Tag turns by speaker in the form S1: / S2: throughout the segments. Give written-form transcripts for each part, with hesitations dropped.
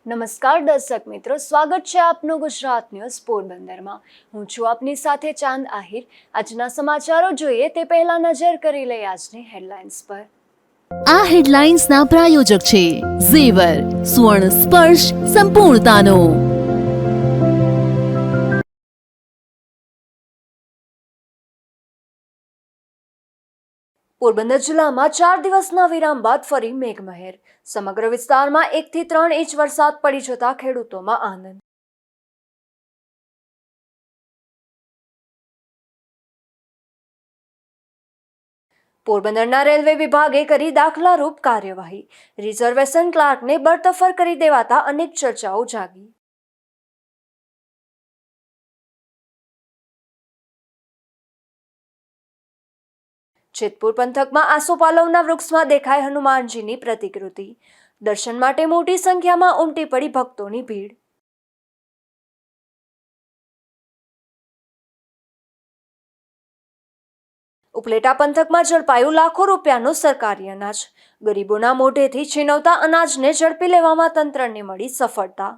S1: નમસ્કાર દર્શક મિત્રો, સ્વાગત છે આપનું ગુજરાત ન્યૂઝ પોરબંદરમાં। હું છું આપની સાથે ચાંદ આહિર। આજના સમાચારો જોઈએ તે પહેલા નજર કરી લઈએ આજની હેડલાઇન્સ પર।
S2: આ હેડલાઇન્સના પ્રાયોજક છે ઝેવર, સુવર્ણ સ્પર્શ સંપૂર્ણતાનો।
S1: પોરબંદર જિલ્લામાં 4 દિવસના વિરામ બાદ ફરી મેઘમહેર। સમગ્ર વિસ્તારમાં 1 થી 3 ઇંચ વરસાદ પડી જતા ખેડૂતોમાં આનંદ। પોરબંદરના રેલવે વિભાગે કરી દાખલારૂપ કાર્યવાહી। રિઝર્વેશન ક્લાર્કને બરતફર કરી દેવાતા અનેક ચર્ચાઓ જાગી। જેતપુર પંથકમાં આસોપાલવના વૃક્ષમાં દેખાઈ હનુમાનજીની પ્રતિકૃતિ। દર્શન માટે મોટી સંખ્યામાં ઉમટી પડી ભક્તોની ભીડ। ઉપલેટા પંથકમાં ઝડપાયું લાખો રૂપિયાનું સરકારી અનાજ। ગરીબોના મોઢેથી છીનવતા અનાજને ઝડપી લેવામાં તંત્રને મળી સફળતા।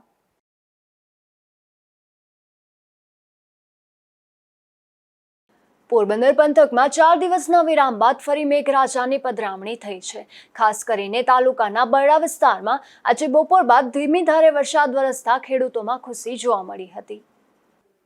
S1: પોરબંદર પંથકમાં 4 દિવસના વિરામ બાદ ફરી મેઘરાજાની પધરામણી થઈ છે। ખાસ કરીને તાલુકાના બરડા વિસ્તારમાં આજે બપોર બાદ ધીમી ધારે વરસાદ વરસતા ખેડૂતોમાં ખુશી જોવા મળી હતી।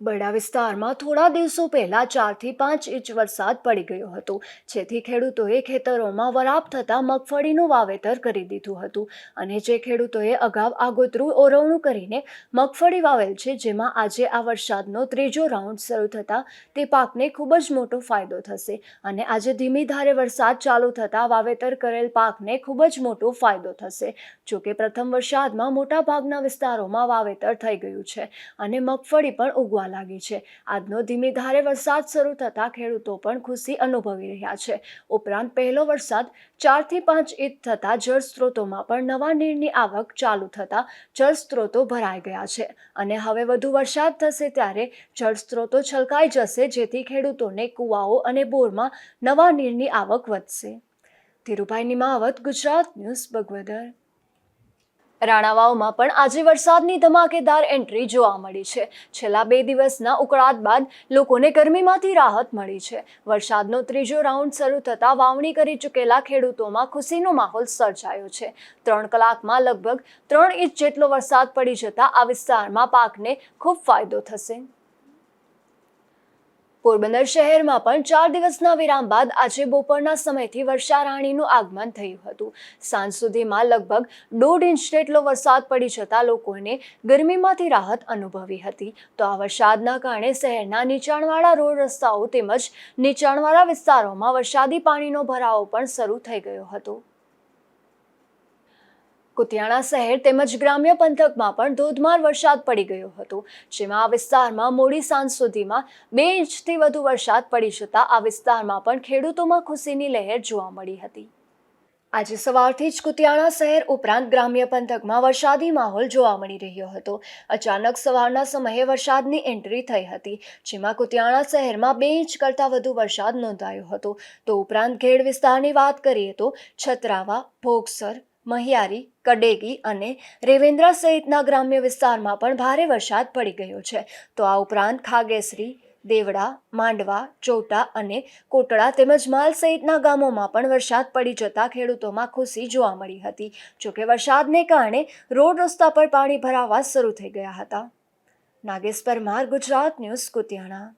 S1: બરડા વિસ્તારમાં થોડા દિવસો પહેલા 4 થી 5 ઇંચ વરસાદ પડી ગયો હતો, જેથી ખેડૂતોએ ખેતરોમાં વરાપ થતા મગફળીનું વાવેતર કરી દીધું હતું। અને જે ખેડૂતોએ અગાઉ આગોતરું ઓરવણું કરીને મગફળી વાવેલ છે, જેમાં આજે આ વરસાદનો ત્રીજો રાઉન્ડ શરૂ થતાં તે પાકને ખૂબ જ મોટો ફાયદો થશે। અને આજે ધીમી ધારે વરસાદ ચાલુ થતાં વાવેતર કરેલ પાકને ખૂબ જ મોટો ફાયદો થશે। જોકે પ્રથમ વરસાદમાં મોટાભાગના વિસ્તારોમાં વાવેતર થઈ ગયું છે અને મગફળી પણ ઉગવા લાગી છે। આજનો ધીમી ધારે વરસાદ શરૂ થતા ખેડૂતો પણ ખુશી અનુભવી રહ્યા છે। ઉપરાંત પહેલો વરસાદ 4 થી 5 ઇંચ થતા જળ સ્ત્રોતોમાં પણ નવા નીરની આવક ચાલુ થતા જળ સ્ત્રોતો ભરાઈ ગયા છે અને હવે વધુ વરસાદ થશે ત્યારે જળ સ્ત્રોતો છલકાઈ જશે, જેથી ખેડૂતોને કુવાઓ અને બોરમાં નવા નીરની આવક વધશે। ધીરુભાઈ નિમાવત, ગુજરાત ન્યૂઝ, બગવદર। રાણાવાવમાં પણ આજે વરસાદની ધમાકેદાર એન્ટ્રી જોવા મળી છે। છેલ્લા 2 દિવસના ઉકળાટ બાદ લોકોને ગરમીમાંથી રાહત મળી છે। વરસાદનો ત્રીજો રાઉન્ડ શરૂ થતાં વાવણી કરી ચૂકેલા ખેડૂતોમાં ખુશીનો માહોલ સર્જાયો છે। 3 કલાકમાં લગભગ 3 ઇંચ જેટલો વરસાદ પડી જતા આ વિસ્તારમાં પાકને ખૂબ ફાયદો થશે। પોરબંદર શહેરમાં પણ 4 દિવસના વિરામ બાદ આજે બપોરના સમયથી વર્ષારાણીનું આગમન થયું હતું। સાંજ સુધીમાં લગભગ 1.5 ઇંચ જેટલો વરસાદ પડી જતા લોકોને ગરમીમાંથી રાહત અનુભવી હતી। તો આ વરસાદના કારણે શહેરના નીચાણવાળા રોડ રસ્તાઓ તેમજ નીચાણવાળા વિસ્તારોમાં વરસાદી પાણીનો ભરાવો પણ શરૂ થઈ ગયો હતો। કુતિયાણા શહેર તેમજ ગ્રામ્ય પંથકમાં પણ ધોધમાર વરસાદ પડી ગયો હતો, જેમાં આ વિસ્તારમાં મોડી સાંજ સુધીમાં 2 ઇંચથી વધુ વરસાદ પડી જતા આ વિસ્તારમાં પણ ખેડૂતોમાં ખુશીની લહેર જોવા મળી હતી। આજે સવારથી જ કુતિયાણા શહેર ઉપરાંત ગ્રામ્ય પંથકમાં વરસાદી માહોલ જોવા મળી રહ્યો હતો। અચાનક સવારના સમયે વરસાદની એન્ટ્રી થઈ હતી, જેમાં કુતિયાણા શહેરમાં 2 ઇંચ કરતાં વધુ વરસાદ નોંધાયો હતો। તો ઉપરાંત ઘેડ વિસ્તારની વાત કરીએ તો છત્રાવા, ભોગસર, મહિયારી, કડેગી અને રેવેન્દ્રા સહિતના ગ્રામ્ય વિસ્તારમાં પણ ભારે વરસાદ પડી ગયો છે। તો આ ઉપરાંત ખાગેસરી, દેવડા, માંડવા, ચોટા અને કોટડા તેમજ માલ સહિતના ગામોમાં પણ વરસાદ પડી જતા ખેડૂતોમાં ખુશી જોવા મળી હતી। જોકે વરસાદને કારણે રોડ રસ્તા પર પાણી ભરાવા શરૂ થઈ ગયા હતા। નાગેશ પરમાર, ગુજરાત ન્યૂઝ, કુતિયાણા।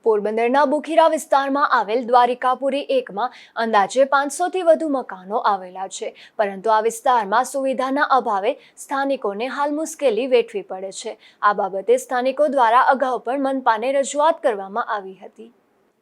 S1: પોરબંદરના બુખીરા વિસ્તારમાં આવેલ દ્વારિકાપુરી 1માં અંદાજે 500થી વધુ મકાનો આવેલા છે, પરંતુ આ વિસ્તારમાં સુવિધાના અભાવે સ્થાનિકોને હાલ મુશ્કેલી વેઠવી પડે છે। આ બાબતે સ્થાનિકો દ્વારા અગાઉ પણ મનપાને રજૂઆત કરવામાં આવી હતી।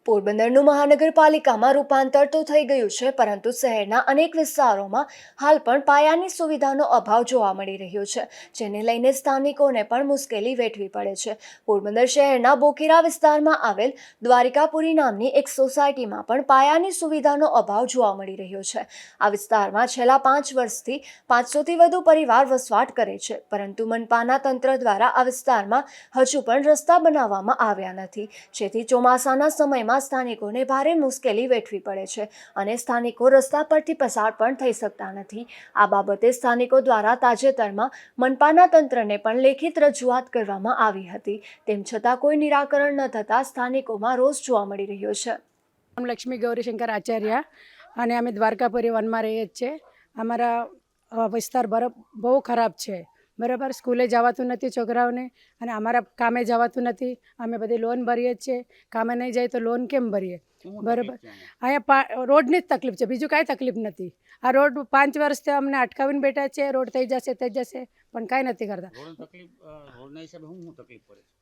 S1: પોરબંદરનું મહાનગરપાલિકામાં રૂપાંતર તો થઈ ગયું છે, પરંતુ શહેરના અનેક વિસ્તારોમાં હાલ પણ પાયાની સુવિધાનો અભાવ જોવા મળી રહ્યો છે, જેને લઈને સ્થાનિકોને પણ મુશ્કેલી વેઠવી પડે છે। પોરબંદર શહેરના બોખીરા વિસ્તારમાં આવેલ દ્વારિકાપુરી નામની એક સોસાયટીમાં પણ પાયાની સુવિધાનો અભાવ જોવા મળી રહ્યો છે। આ વિસ્તારમાં છેલ્લા 5 વર્ષથી 500થી વધુ પરિવાર વસવાટ કરે છે, પરંતુ મનપાના તંત્ર દ્વારા આ વિસ્તારમાં હજુ પણ રસ્તા બનાવવામાં આવ્યા નથી, જેથી ચોમાસાના સમયમાં કરવામાં સ્થાનિકોને ભારે મુશ્કેલી વેઠવી પડે છે અને સ્થાનિકો રસ્તા પરથી પસાર પણ થઈ શકતા નથી. આ બાબતે સ્થાનિકો દ્વારા તાજેતરમાં મનપાના તંત્રને પણ લેખિત રજૂઆત કરવામાં આવી હતી. તેમ છતાં કોઈ નિરાકરણ ન થતાં સ્થાનિકોમાં રોષ જોવા મળી રહ્યો છે.
S3: લક્ષ્મી ગૌરીશંકર આચાર્ય અને અમે દ્વારકાપુરી વનમાં રહીએ છીએ. અમારા વિસ્તાર બહુ ખરાબ છે, બરાબર. સ્કૂલે જવાતું નથી છોકરાઓને અને અમારા કામે જવાતું નથી. અમે બધી લોન ભરીએ છીએ, કામે નહીં જાય તો લોન કેમ ભરીએ, બરાબર. અહીંયા રોડની જ તકલીફ છે, બીજું કાંઈ તકલીફ નથી. આ રોડ 5 વર્ષથી અમને અટકાવીને બેઠા છે, રોડ થઈ જશે, પણ કાંઈ નથી કરતા.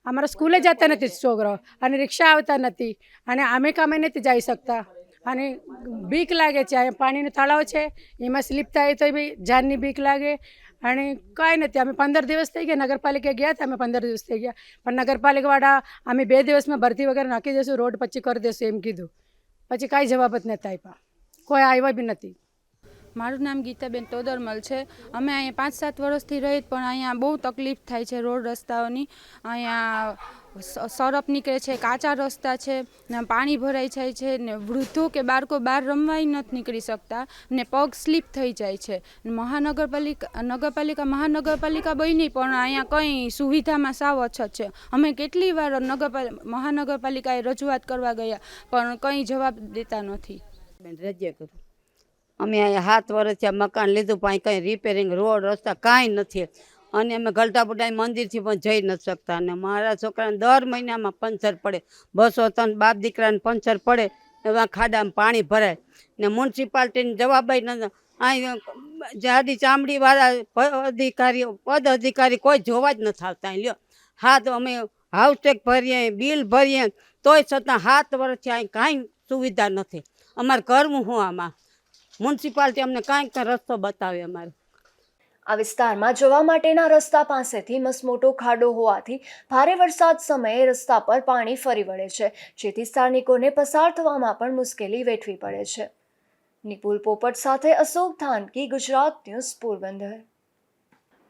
S3: અમારા સ્કૂલે જતા નથી છોકરાઓ અને રિક્ષા આવતા નથી અને અમે કામે નથી જઈ શકતા અને બીક લાગે છે. અહીંયા પાણીનો તળાવ છે, એમાં સ્લીપ થાય તો બી જાનની બીક લાગે અને કાંઈ નથી. અમે 15 દિવસ થઈ ગયા, નગરપાલિકા ગયા હતા, અમે 15 દિવસ થઈ ગયા, પણ નગરપાલિકાવાળા અમે 2 દિવસમાં ભરતી વગર નાખી દઈશું, રોડ પછી કરી દઈશું એમ કીધું. પછી કાંઈ જવાબ જ નથી આપ્યા, કોઈ આવ્યા બી નથી.
S4: મારું નામ ગીતાબેન તોદરમલ છે. અમે અહીંયા 5-7 વર્ષથી રહી, પણ અહીંયા બહુ તકલીફ થાય છે રોડ રસ્તાઓની. અહીંયા સરપ નીકળે છે, કાચા રસ્તા છે, પાણી ભરાઈ જાય છે ને વૃદ્ધો કે બાળકો બહાર રમવાય નથી નીકળી શકતા ને પગ સ્લીપ થઈ જાય છે. મહાનગરપાલિકા બની પણ અહીંયા કંઈ સુવિધામાં સાવ અછત છે. અમે કેટલી વાર મહાનગરપાલિકાએ રજૂઆત કરવા ગયા પણ કંઈ જવાબ દેતા નથી.
S5: અમે અહીંયા 7 વર્ષથી મકાન લીધું પણ કંઈ રિપેરિંગ રોડ રસ્તા કાંઈ નથી અને અમે ગલટાપુટા મંદિરથી પણ જઈ નથી શકતા. અને મારા છોકરાને દર મહિનામાં પંચર પડે, 203 બાપ દીકરાને પંચર પડે, એવા ખાડામાં પાણી ભરાય ને મ્યુનિસિપાલિટીને જવાબ અહીં જાડી ચામડીવાળા પદ અધિકારી કોઈ જોવા જ નથી આવતા. લ્યો હા, તો અમે હાઉસ ટેક્સ ભરીએ, બિલ ભરીએ, તોય છતાં 7 વર્ષથી અહીં કાંઈ સુવિધા નથી. અમારે કરવું શું આમાં? મ્યુનિસિપાલિટી અમને કાંઈક રસ્તો બતાવે અમારે.
S1: આ વિસ્તારમાં જવા માટેના રસ્તા પાસેથી મસમોટો ખાડો હોવાથી ભારે વરસાદ સમયે રસ્તા પર પાણી ફરી વળે છે, જેથી સ્થાનિકોને પસાર થવામાં પણ મુશ્કેલી વેઠવી પડે છે. નિપુલ પોપટ સાથે અશોક થાનકી, ગુજરાત ન્યૂઝ, પોરબંદર.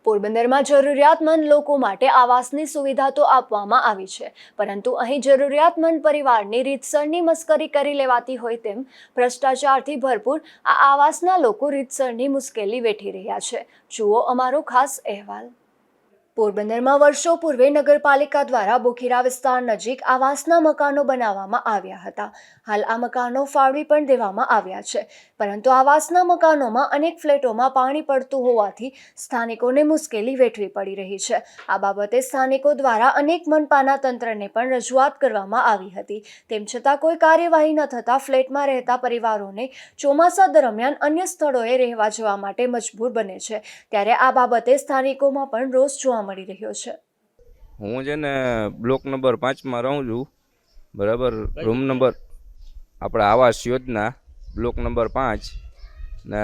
S1: પોરબંદરમાં જરૂરિયાતમંદ લોકો માટે આવાસની સુવિધા તો આપવામાં આવી છે, પરંતુ અહીં જરૂરિયાતમંદ પરિવારની રીતસરની મસ્કરી કરી લેવાતી હોય તેમ ભ્રષ્ટાચારથી ભરપૂર આ આવાસના લોકો રીતસરની મુશ્કેલી વેઠી રહ્યા છે. જુઓ અમારો ખાસ અહેવાલ. પોરબંદરમાં વર્ષો પૂર્વે નગરપાલિકા દ્વારા બોખીરા વિસ્તાર નજીક આવાસના મકાનો બનાવવામાં આવ્યા હતા. હાલ આ મકાનો ફાળવી પણ દેવામાં આવ્યા છે, પરંતુ આવાસના મકાનોમાં અનેક ફ્લેટોમાં પાણી પડતું હોવાથી સ્થાનિકોને મુશ્કેલી વેઠવી પડી રહી છે. આ બાબતે સ્થાનિકો દ્વારા અનેક મનપાના તંત્રને પણ રજૂઆત કરવામાં આવી હતી. તેમ છતાં કોઈ કાર્યવાહી ન થતાં ફ્લેટમાં રહેતા પરિવારોને ચોમાસા દરમિયાન અન્ય સ્થળોએ રહેવા જવા માટે મજબૂર બને છે. ત્યારે આ બાબતે સ્થાનિકોમાં પણ રોષ જોવા મળી રહ્યો છે.
S6: હું છે ને બ્લોક નંબર 5માં રહું છું, બરાબર. રૂમ નંબર આપણે આવાસ યોજના બ્લોક નંબર 5 ને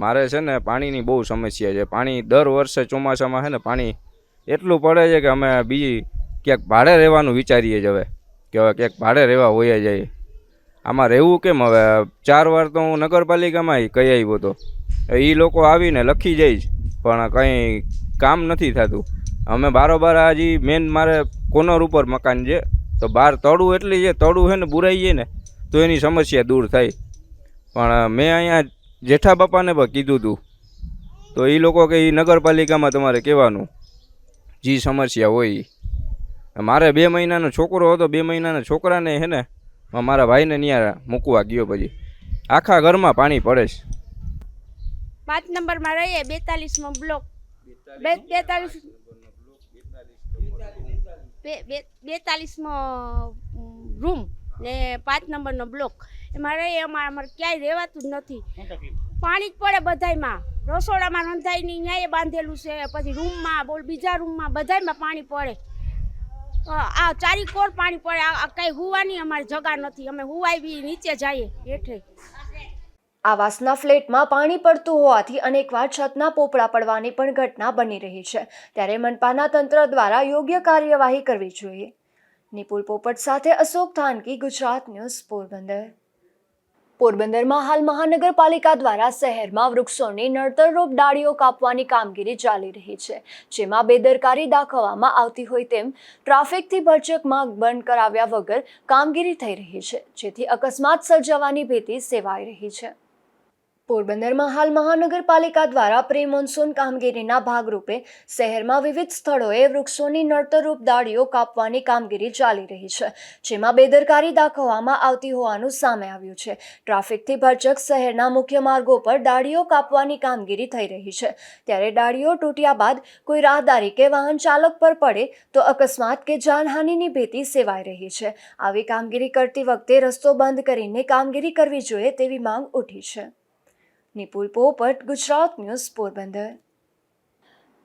S6: મારે છે ને પાણીની બહુ સમસ્યા છે. પાણી દર વર્ષે ચોમાસામાં છે ને પાણી એટલું પડે છે કે અમે બીજી ક્યાંક ભાડે રહેવાનું વિચારીએ જ. હવે કે હવે ક્યાંક ભાડે રહેવા હોઈએ જઈએ. આમાં રહેવું કેમ? હવે 4 વાર તો હું નગરપાલિકામાં કહી આવ્યો હતો, એ લોકો આવીને લખી જાય પણ કંઈ કામ નથી થતું. અમે બારોબાર હજી મેન મારે કોર્નર ઉપર મકાન છે, તો બહાર તળું એટલી છે, તળું છે ને બુરાઈ જાય ને તો એની સમસ્યા દૂર થાય. પણ મેં અહીંયા જેઠા બાપાને પણ કીધું હતું, તો એ લોકો કે એ નગરપાલિકામાં તમારે કહેવાનું જે સમસ્યા હોય. મારે 2 મહિનાનો છોકરો હતો, 2 મહિનાના છોકરાને છે ને મારા ભાઈને ત્યાં મૂકવા ગયો, પછી આખા ઘરમાં પાણી પડે છે.
S7: 5 નંબરમાં રહીએ, 42મો બ્લોક, 42મો રૂમ ને 5 નંબરનો બ્લોક. એમાં રહીએ. અમારે ક્યાંય રહેવાતું જ નથી, પાણી જ પડે બધાયમાં. રસોડામાં રંધાઈ નહીં, ન્યાય બાંધેલું છે, પછી રૂમમાં બીજા રૂમમાં બધાયમાં પાણી પડે. આ ચારીકોર પાણી પડે. આ કાંઈ હુવાની અમારી જગા નથી, અમે હુવાય બી નીચે જઈએ હેઠે.
S1: આવાસના ફ્લેટમાં પાણી પડતું હોવાથી અનેકવાર છતના પોપડા પડવાની પણ ઘટના બની રહી છે. ત્યારે મનપાના તંત્ર દ્વારા યોગ્ય કાર્યવાહી કરવી જોઈએ. નિપુલ પોપટ સાથે અશોક થાનકી, ગુજરાત ન્યૂઝ, પોરબંદર. પોરબંદરમાં હાલ મહાનગરપાલિકા દ્વારા શહેરમાં વૃક્ષોની નડતરરૂપ ડાળીઓ કાપવાની કામગીરી ચાલી રહી છે, જેમાં બેદરકારી દાખવવામાં આવતી હોય તેમ ટ્રાફિકથી ભરચક માર્ગ બંધ કરાવ્યા વગર કામગીરી થઈ રહી છે, જેથી અકસ્માત સર્જાવાની ભીતિ સેવાઈ રહી છે. પોરબંદરમાં હાલ મહાનગરપાલિકા દ્વારા પ્રી મોન્સૂન કામગીરીના ભાગરૂપે શહેરમાં વિવિધ સ્થળોએ વૃક્ષોની નડતરરૂપ ડાળીઓ કાપવાની કામગીરી ચાલી રહી છે, જેમાં બેદરકારી દાખવવામાં આવતી હોવાનું સામે આવ્યું છે. ટ્રાફિકથી ભરચક શહેરના મુખ્ય માર્ગો પર ડાળીઓ કાપવાની કામગીરી થઈ રહી છે, ત્યારે ડાળીઓ તૂટ્યા બાદ કોઈ રાહદારી કે વાહન ચાલક પર પડે તો અકસ્માત કે જાનહાનિની ભીતિ સેવાઈ રહી છે. આવી કામગીરી કરતી વખતે રસ્તો બંધ કરીને કામગીરી કરવી જોઈએ તેવી માંગ ઉઠી છે. નિપુલ પોપટ, ગુજરાત ન્યૂઝ, પોરબંદર.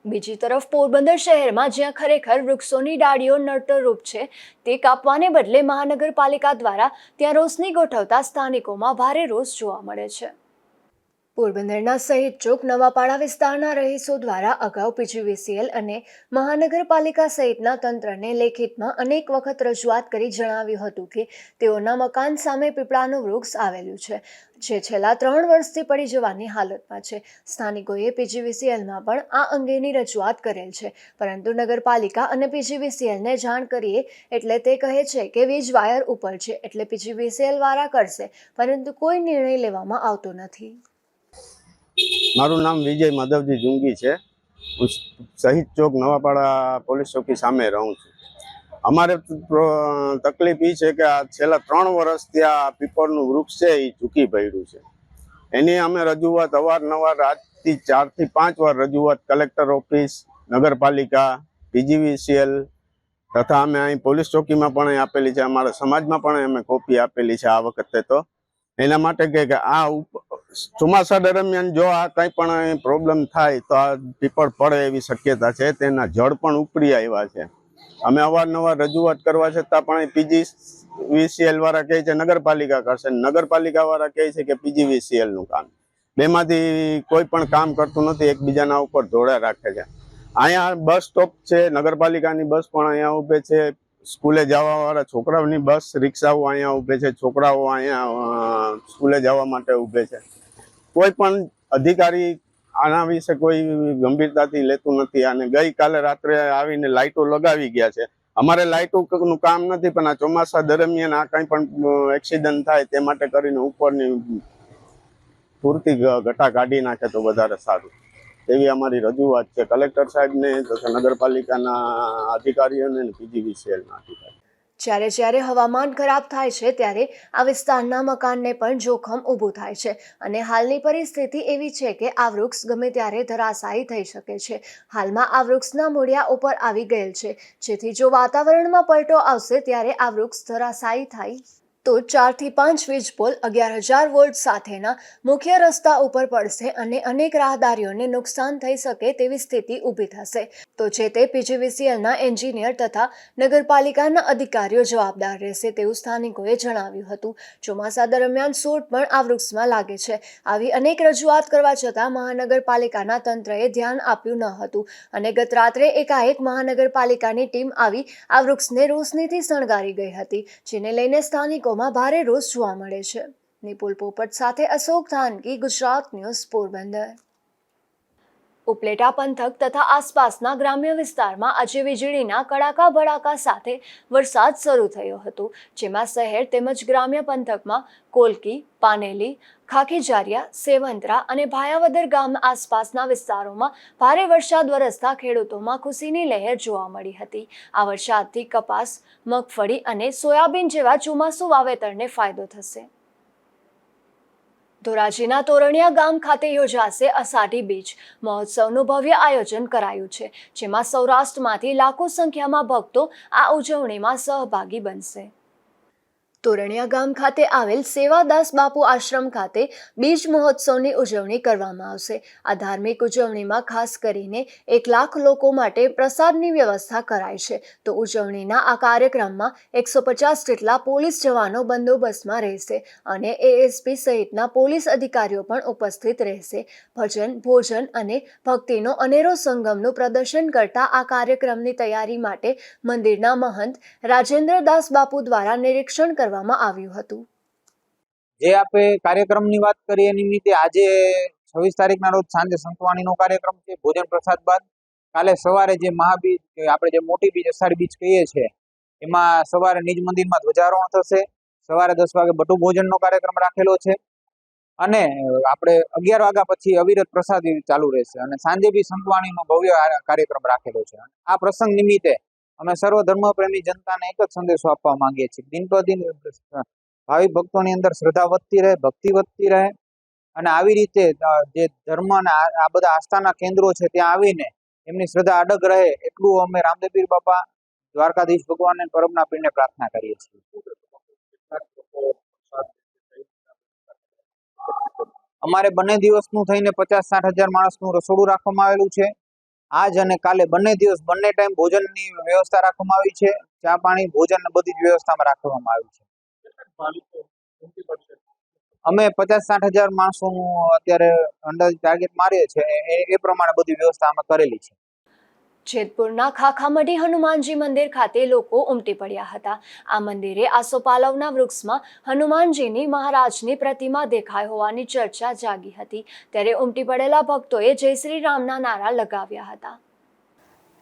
S1: બીજી તરફ પોરબંદર શહેરમાં જ્યાં ખરેખર વૃક્ષોની ડાળીઓ નડતરરૂપ છે તે કાપવાને બદલે મહાનગરપાલિકા દ્વારા ત્યાં રોશની ગોઠવતા સ્થાનિકોમાં ભારે રોષ જોવા મળે છે. પોરબંદરના શહીદ ચોક નવાપાડા વિસ્તારના રહીશો દ્વારા અગાઉ પીજીવીસીએલ અને મહાનગરપાલિકા સહિતના તંત્રને લેખિતમાં અનેક વખત રજૂઆત કરી જણાવ્યું હતું કે તેઓના મકાન સામે પીપળાનું વૃક્ષ આવેલું છે, જે છેલ્લા 3 વર્ષથી પડી જવાની હાલતમાં છે. સ્થાનિકોએ પીજીવીસીએલમાં પણ આ અંગેની રજૂઆત કરેલ છે, પરંતુ નગરપાલિકા અને પીજીવીસીએલને જાણ કરીએ એટલે તે કહે છે કે વીજ વાયર ઉપર છે એટલે પીજીવીસીએલ વાળા કરશે, પરંતુ કોઈ નિર્ણય લેવામાં આવતો નથી.
S8: મારું નામ વિજય માધવજી જુંગી છે. હું શહીદ ચોક નવાપાડા પોલીસ ચોકી સામે રહું છું. અમારે તકલીફ એ છે કે આ છેલ્લા 3 વર્ષથી આ પીપળનું વૃક્ષ છે એ ઝૂકી પડ્યું છે. એની અમે રજૂઆત અવારનવાર આજથી 4 થી 5 વાર રજૂઆત કલેક્ટર ઓફિસ, નગરપાલિકા, પીજીવીસીએલ તથા અમે અહીં પોલીસ ચોકીમાં પણ આપેલી છે. અમારા સમાજમાં પણ અમે કોપી આપેલી છે આ વખતે. તો એના માટે કે આ ચોમાસા દરમિયાન જો આ કંઈ પણ પ્રોબ્લેમ થાય તો આ પીપળ પડે એવી શક્યતા છે. તેના જળ પણ ઉપરી આવ્યા છે. અમે અવારનવાર રજૂઆત કરવા છતાં પણ પીજીવીસીએલ વાળા કહે છે નગરપાલિકા કરશે, નગરપાલિકા વાળા કહે છે કે પીજીવીસીએલ નું કામ. બેમાંથી કોઈ પણ કામ કરતું નથી, એકબીજાના ઉપર ધોળા રાખે છે. અહીંયા બસ સ્ટોપ છે, નગરપાલિકાની બસ પણ અહીંયા ઉભે છે. સ્કૂલે જવા વાળા છોકરાઓની બસ, રિક્ષાઓ અહીંયા ઉભે છે. છોકરાઓ અહીંયા સ્કૂલે જવા માટે ઉભે છે. કોઈ પણ અધિકારી આના વિશે કોઈ ગંભીરતાથી લેતું નથી. અને ગઈકાલે રાત્રે આવીને લાઇટો લગાવી ગયા છે. અમારે લાઇટોનું કામ નથી, પણ આ ચોમાસા દરમિયાન આ કંઈ પણ એક્સિડન્ટ થાય તે માટે કરીને ઉપરની પૂરતી ઘટા કાઢી નાખે તો વધારે સારું, એવી અમારી રજૂઆત છે કલેક્ટર સાહેબને તથા નગરપાલિકાના અધિકારીઓને અને પીજીવીસીએલના અધિકારીઓ.
S1: જ્યારે હવામાન ખરાબ થાય છે ત્યારે આ વિસ્તારના મકાનને પણ જોખમ ઊભું થાય છે, અને હાલની પરિસ્થિતિ એવી છે કે આ વૃક્ષ ગમે ત્યારે ધરાશાયી થઈ શકે છે. હાલમાં આ વૃક્ષના મૂળિયા ઉપર આવી ગયેલ છે, જેથી જો વાતાવરણમાં પલટો આવશે ત્યારે આ વૃક્ષ ધરાશાયી થાય તો 4 થી 5 વીજ પોલ 11,000 વોલ્ટ સાથેના મુખ્ય રસ્તા ઉપર પડશે અને અનેક રાહદારીઓને નુકસાન થઈ શકે તેવી સ્થિતિ ઊભી થશે. તો જે તે પીજીવીસીએલના એન્જિનિયર તથા નગરપાલિકાના અધિકારીઓ જવાબદાર રહેશે તેવું સ્થાનિકોએ જણાવ્યું હતું. ચોમાસા દરમિયાન સૂટ પણ આ વૃક્ષમાં લાગે છે. આવી અનેક રજૂઆત કરવા છતાં મહાનગરપાલિકાના તંત્રએ ધ્યાન આપ્યું ન હતું, અને ગત રાત્રે એકાએક મહાનગરપાલિકાની ટીમ આવી આ વૃક્ષને રોશનીથી શણગારી ગઈ હતી, જેને લઈને સ્થાનિકો માં ભારે રોષ જોવા મળે છે. નિપુલ પોપટ સાથે અશોક ધાનકી, ગુજરાત ન્યૂઝ, પોરબંદર. ઉપલેટા પંથક તથા આસપાસના ગ્રામ્ય વિસ્તારમાં આજે વીજળીના કડાકા ભડાકા સાથે વરસાદ શરૂ થયો હતો, જેમાં શહેર તેમજ ગ્રામ્ય પંથકમાં કોલકી, પાનેલી, ખાખીજારિયા, સેવંતરા અને ભાયાવદર ગામ આસપાસના વિસ્તારોમાં ભારે વરસાદ વરસતા ખેડૂતોમાં ખુશીની લહેર જોવા મળી હતી. આ વરસાદથી કપાસ, મગફળી અને સોયાબીન જેવા ચોમાસુ વાવેતરને ફાયદો થશે. ધોરાજીના તોરણિયા ગામ ખાતે યોજાશે અષાઢી બીજ મહોત્સવનું ભવ્ય આયોજન કરાયું છે, જેમાં સૌરાષ્ટ્રમાંથી લાખો સંખ્યામાં ભક્તો આ ઉજવણીમાં સહભાગી બનશે. તોરણિયા ગામ ખાતે આવેલ સેવાદાસ બાપુ આશ્રમ ખાતે બીજ મહોત્સવની ઉજવણી કરવામાં આવશે. આ ધાર્મિક ઉજવણીમાં ખાસ કરીને 1 લાખ લોકો માટે પ્રસાદની વ્યવસ્થા કરાઈ છે. તો ઉજવણીના આ કાર્યક્રમમાં 150 જેટલા પોલીસ જવાનો બંદોબસ્તમાં રહેશે અને એએસપી સહિતના પોલીસ અધિકારીઓ પણ ઉપસ્થિત રહેશે. ભજન, ભોજન અને ભક્તિનો અનેરો સંગમનું પ્રદર્શન કરતા આ કાર્યક્રમની તૈયારી માટે મંદિરના મહંત રાજેન્દ્રદાસ બાપુ દ્વારા નિરીક્ષણ કરવામાં આવ્યું હતું.
S9: જે આપણે કાર્યક્રમની વાત કરીએ એ નિમિત્તે આજે 26 તારીખના રોજ સાંજે સંતવાણીનો કાર્યક્રમ છે. ભોજન પ્રસાદ બાદ કાલે સવારે જે મહાબીજ કે આપણે જે મોટી બીજ અષાઢી બીજ કહીએ છીએ એમાં સવારે નિજ મંદિરમાં ધ્વજારોહણ થશે. સવારે 10 વાગે બટુ ભોજનનો કાર્યક્રમ રાખેલો છે અને આપણે 11 વાગ્યા પછી અવિરત પ્રસાદી ચાલુ રહેશે અને સાંજે બી સંતવાણીનો ભવ્ય કાર્યક્રમ રાખેલો છે. આ પ્રસંગ નિમિત્તે અમે સર્વ ધર્મપ્રેમી જનતાને એક જ સંદેશો આપવા માંગીએ છીએ. દિન પર દિન ભાવિક ભક્તોની અંદર શ્રદ્ધા વધતી રહે, ભક્તિ વધતી રહે અને આવી રીતે જે ધર્મ અને આ બધા આસ્થાના કેન્દ્રો છે ત્યાં આવીને એમની શ્રદ્ધા અડગ રહે એટલું અમે રામદેવપીર બાપા, દ્વારકાધીશ ભગવાન અને પરમના પીરને પ્રાર્થના કરીએ છીએ. અમારે બંને દિવસનું થઈને 50-60 હજાર માણસનું રસોડું રાખવામાં આવેલું છે. આજ અને કાલે બંને દિવસ બંને ટાઈમ ભોજનની વ્યવસ્થા રાખવામાં આવી છે. ચા પાણી ભોજન બધી જ વ્યવસ્થામાં રાખવામાં આવી છે. અમે 50-60 હજાર માણસોનું અત્યારે અંદાજ ટાર્ગેટ મારીએ છીએ. એ પ્રમાણે બધી વ્યવસ્થા અમે કરેલી છે.
S1: જેતપુરના ખાખામઢી હનુમાનજી મંદિર ખાતે લોકો ઉમટી પડ્યા હતા. આ મંદિરે આસોપાલવના વૃક્ષમાં હનુમાનજીની મહારાજની પ્રતિમા દેખાઈ હોવાની ચર્ચા જાગી હતી. ત્યારે ઉમટી પડેલા ભક્તોએ જય શ્રી રામના નારા લગાવ્યા હતા.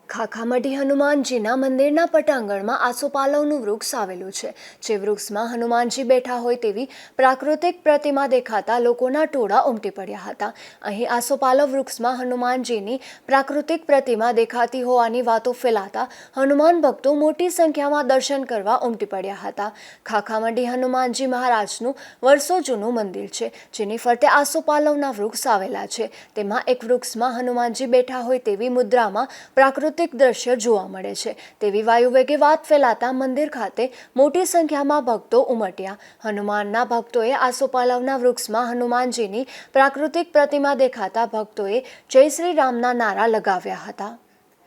S1: ખાખામઢી હનુમાનજીના મંદિરના પટાંગણમાં આસોપાલવનું વૃક્ષ આવેલું છે. જે વૃક્ષમાં હનુમાનજી બેઠા હોય તેવી પ્રાકૃતિક પ્રતિમા દેખાતા લોકોના ટોળા ઉમટી પડ્યા હતા. અહીં આસોપાલવ વૃક્ષમાં હનુમાનજીની પ્રાકૃતિક પ્રતિમા દેખાતી હોવાની વાતો ફેલાતા હનુમાન ભક્તો મોટી સંખ્યામાં દર્શન કરવા ઉમટી પડ્યા હતા. ખાખામઢી હનુમાનજી મહારાજનું વર્ષો જૂનું મંદિર છે, જેની ફરતે આસોપાલવના વૃક્ષ આવેલા છે. તેમાં એક વૃક્ષમાં હનુમાનજી બેઠા હોય તેવી મુદ્રામાં પ્રાકૃતિક દ્રશ્ય જોવા મળે છે. તેવી વાયુવેગે વાત ફેલાતા મંદિર ખાતે મોટી સંખ્યામાં ભક્તો ઉમટ્યા. હનુમાનના ભક્તોએ આસોપાલવના વૃક્ષમાં હનુમાનજીની પ્રાકૃતિક પ્રતિમા દેખાતા ભક્તોએ જય શ્રી રામના નારા લગાવ્યા હતા.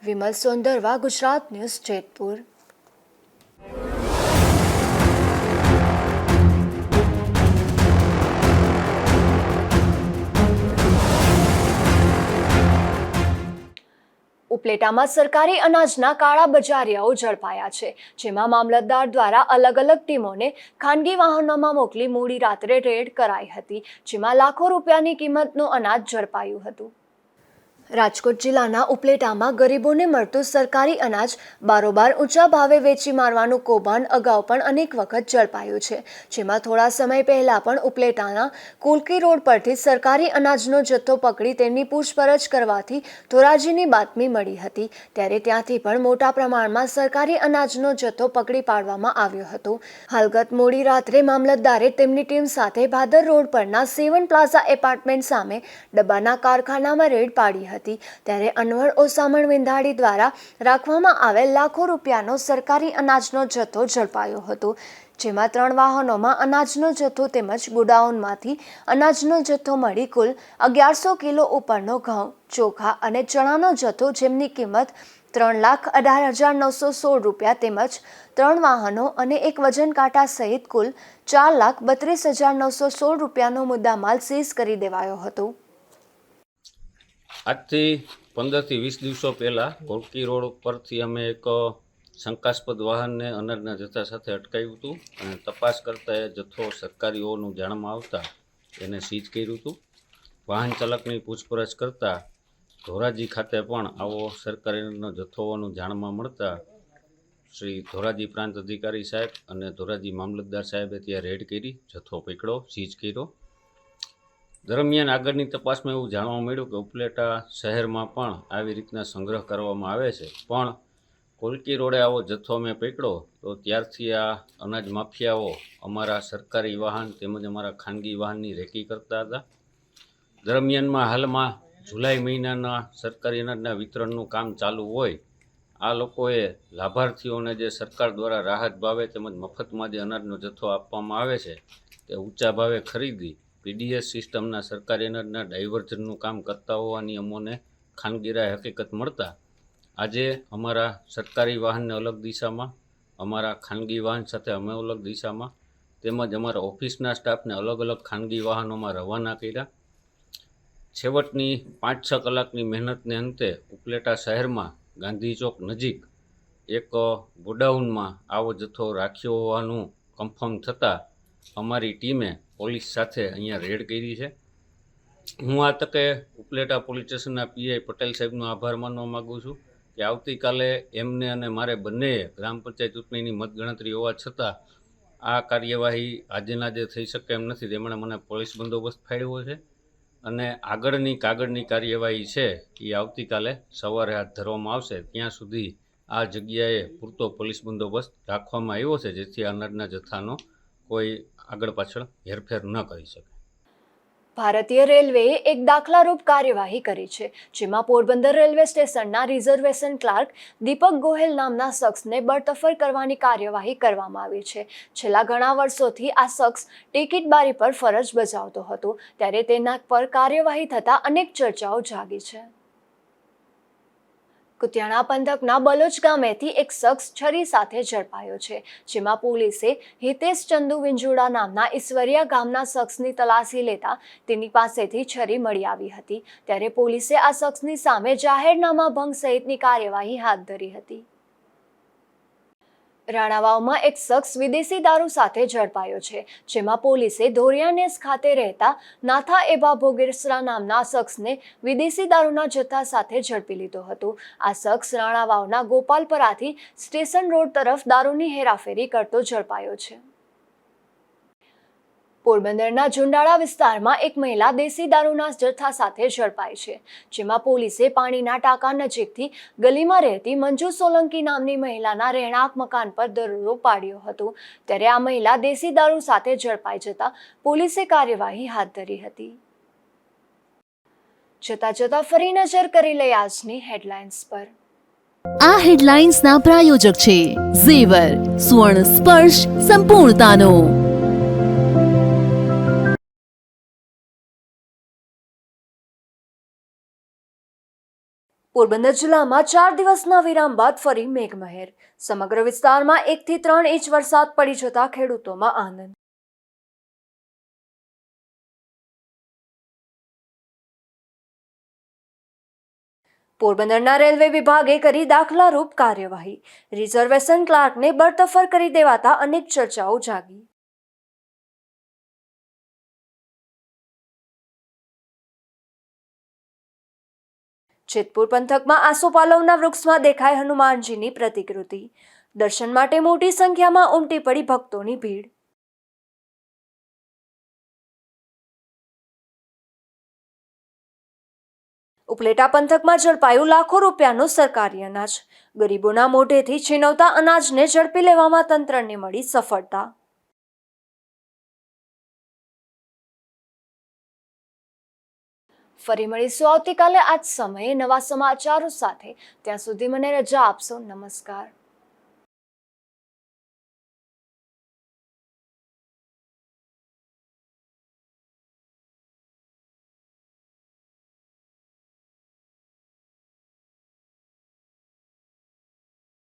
S1: વિમલ સોંદરવા, ગુજરાત ન્યૂઝ, જેતપુર. ઉપલેટામાં સરકારી અનાજના કાળા બજારિયાઓ ઝડપાયા છે, જેમાં મામલતદાર દ્વારા અલગ અલગ ટીમોને ખાનગી વાહનોમાં મોકલી મોડી રાત્રે રેડ કરાઈ હતી, જેમાં લાખો રૂપિયાની કિંમતનું અનાજ ઝડપાયું હતું. રાજકોટ જિલ્લાના ઉપલેટામાં ગરીબોને મળતું સરકારી અનાજ બારોબાર ઊંચા ભાવે વેચી મારવાનું કૌભાંડ અગાઉ પણ અનેક વખત ઝડપાયું છે, જેમાં થોડા સમય પહેલા પણ ઉપલેટાના કુલકી રોડ પરથી સરકારી અનાજનો જથ્થો પકડી તેની પૂછપરછ કરવાથી ધોરાજીની બાતમી મળી હતી. ત્યારે ત્યાંથી પણ મોટા પ્રમાણમાં સરકારી અનાજનો જથ્થો પકડી પાડવામાં આવ્યો હતો. હાલગત મોડી રાત્રે મામલતદારે તેમની ટીમ સાથે ભાદર રોડ પરના સેવન પ્લાઝા એપાર્ટમેન્ટ સામે ડબ્બાના કારખાનામાં રેડ પાડી હતી. ત્યારે અનવર ઓસામણ વિંધાડી દ્વારા રાખવામાં આવેલ લાખો રૂપિયાનો સરકારી અનાજનો જથ્થો ઝડપાયો હતો, જેમાં 3 વાહનોમાં અનાજનો જથ્થો તેમજ ગોડાઉનમાંથી અનાજનો જથ્થો મળી કુલ 1100 કિલો ઉપરનો ઘઉં, ચોખા અને ચણાનો જથ્થો, જેમની કિંમત 3,18,916 રૂપિયા તેમજ 3 વાહનો અને એક વજન કાંટા સહિત કુલ 4,32,916 રૂપિયાનો મુદ્દામાલ સીઝ કરી દેવાયો હતો.
S10: આજથી 15 થી 20 દિવસો પહેલાં કોલકી રોડ પરથી અમે એક શંકાસ્પદ વાહનને અનાજના જથ્થા સાથે અટકાવ્યું હતું અને તપાસ કરતાં એ જથ્થો સરકારી હોવાનું જાણમાં આવતા એને સીઝ કર્યું હતું. વાહન ચાલકની પૂછપરછ કરતાં ધોરાજી ખાતે પણ આવો સરકારીનો જથ્થો હોવાનું જાણમાં મળતા શ્રી ધોરાજી પ્રાંત અધિકારી સાહેબ અને ધોરાજી મામલતદાર સાહેબે ત્યાં રેડ કરી જથ્થો પકડ્યો, સીઝ કર્યો. દરમિયાન આગળની તપાસમાં એવું જાણવા મળ્યું કે ઉપલેટા શહેરમાં પણ આવી રીતના સંગ્રહ કરવામાં આવે છે, પણ કોલકી રોડે આવો જથ્થો અમે પકડ્યો તો ત્યારથી આ અનાજ માફિયાઓ અમારા સરકારી વાહન તેમજ અમારા ખાનગી વાહનની રેકી કરતા હતા. દરમિયાનમાં હાલમાં જુલાઈ મહિનાના સરકારી અનાજના વિતરણનું કામ ચાલુ હોય, આ લોકોએ લાભાર્થીઓને જે સરકાર દ્વારા રાહત ભાવે તેમજ મફતમાં જે અનાજનો જથ્થો આપવામાં આવે છે તે ઊંચા ભાવે ખરીદી પીડીએસ સિસ્ટમના સરકારી અનાજના ડાયવર્ઝનનું કામ કરતા હોવાની અમોને ખાનગીરાએ હકીકત મળતા આજે અમારા સરકારી વાહનને અલગ દિશામાં, અમારા ખાનગી વાહન સાથે અમે અલગ દિશામાં તેમજ અમારા ઓફિસના સ્ટાફને અલગ અલગ ખાનગી વાહનોમાં રવાના કર્યા. છેવટની 5-6 કલાકની મહેનતને અંતે ઉપલેટા શહેરમાં ગાંધી ચોક નજીક એક ગોડાઉનમાં આવો જથ્થો રાખ્યો હોવાનું કન્ફર્મ થતાં અમારી ટીમે પોલીસ સાથે અહીંયા રેડ કરી છે. હું આ તકે ઉપલેટા પોલીસ સ્ટેશનના પીઆઈ પટેલ સાહેબનો આભાર માનવા માગું છું કે આવતીકાલે એમને અને મારે બંનેએ ગ્રામ પંચાયત ચૂંટણીની મતગણતરી હોવા છતાં આ કાર્યવાહી આજેના જે થઈ શકે એમ નથી, તેમણે મને પોલીસ બંદોબસ્ત ફાળવ્યો છે અને આગળની કાગળની કાર્યવાહી છે એ આવતીકાલે સવારે હાથ ધરવામાં આવશે. ત્યાં સુધી આ જગ્યાએ પૂરતો પોલીસ બંદોબસ્ત રાખવામાં આવ્યો છે, જેથી અનાજના જથ્થાનો કોઈ આગળ પાછળ હેરફેર ન કરી શકે.
S1: ભારતીય રેલવેએ એક દાખલારૂપ કાર્યવાહી કરી છે, જેમાં પોરબંદર રેલવે સ્ટેશનના રિઝર્વેશન ક્લાર્ક દીપક ગોહેલ નામના શખ્સને બરતરફ કરવાની કાર્યવાહી કરવામાં આવી છે. છેલ્લા ઘણા વર્ષોથી આ શખ્સ ટિકિટ બારી પર ફરજ બજાવતો હતો, ત્યારે તેના પર કાર્યવાહી થતાં અનેક ચર્ચાઓ જાગી છે. કુતિયાણા પંથકના બલોચ ગામેથી એક શખ્સ છરી સાથે ઝડપાયો છે, જેમાં પોલીસે હિતેશ ચંદુ વિંજોડા નામના ઈશ્વરિયા ગામના શખ્સની તલાશી લેતા તેની પાસેથી છરી મળી આવી હતી. ત્યારે પોલીસે આ શખ્સની સામે જાહેરનામા ભંગ સહિતની કાર્યવાહી હાથ ધરી હતી. રાણાવાવમાં એક શખ્સ વિદેશી દારૂ સાથે ઝડપાયો છે, જેમાં પોલીસે ધોરિયાનેસ ખાતે રહેતા નાથા એબા ભોગેસરા નામના શખ્સને વિદેશી દારૂના જથ્થા સાથે ઝડપી લીધો હતો. આ શખ્સ રાણાવાવના ગોપાલપરાથી સ્ટેશન રોડ તરફ દારૂની હેરાફેરી કરતો ઝડપાયો છે. પોરબંદરના ઝુંડાળા વિસ્તારમાં એક મહિલા દેશી દારૂના જથ્થા સાથે ઝડપાઈ છે, જેમાં પોલીસે પાણીના ટાંકા નજીકથી ગલીમાં રહેતી મંજુ સોલંકી નામની મહિલાના રહેણાંક મકાન પર દરોડો પાડ્યો હતો. ત્યારે આ મહિલા દેશી દારૂ સાથે ઝડપાઈ જતા પોલીસે કાર્યવાહી હાથ ધરી હતી. જતા જતા ફરી નજર કરી લઈ આજની હેડલાઇન્સ પર.
S2: આ હેડલાઇન્સના પ્રાયોજક છે ઝેવર, સુવર્ણ સ્પર્શ સંપૂર્ણતાનો.
S1: પોરબંદર જિલ્લામાં 4 દિવસના વિરામ બાદ ફરી મેઘમહેર. સમગ્ર વિસ્તારમાં 1 થી 3 ઇંચ વરસાદ પડી જતા ખેડૂતોમાં આનંદ. પોરબંદરના રેલવે વિભાગે કરી દાખલારૂપ કાર્યવાહી. રિઝર્વેશન ક્લાર્કને બરતરફ કરી દેવાતા અનેક ચર્ચાઓ જાગી. જેતપુર પંથકમાં આસોપાલવના વૃક્ષમાં દેખાય હનુમાનજીની પ્રતિકૃતિ. દર્શન માટે મોટી સંખ્યામાં ઉમટી પડી ભક્તોની ભીડ. ઉપલેટા પંથકમાં ઝડપાયું લાખો રૂપિયાનું સરકારી અનાજ. ગરીબોના મોઢેથી છીનવતા અનાજને ઝડપી લેવામાં તંત્રને મળી સફળતા. ફરી મળીશું આવતીકાલે આ જ સમયે નવા સમાચારો સાથે. ત્યાં સુધી મને રજા આપશો. નમસ્કાર.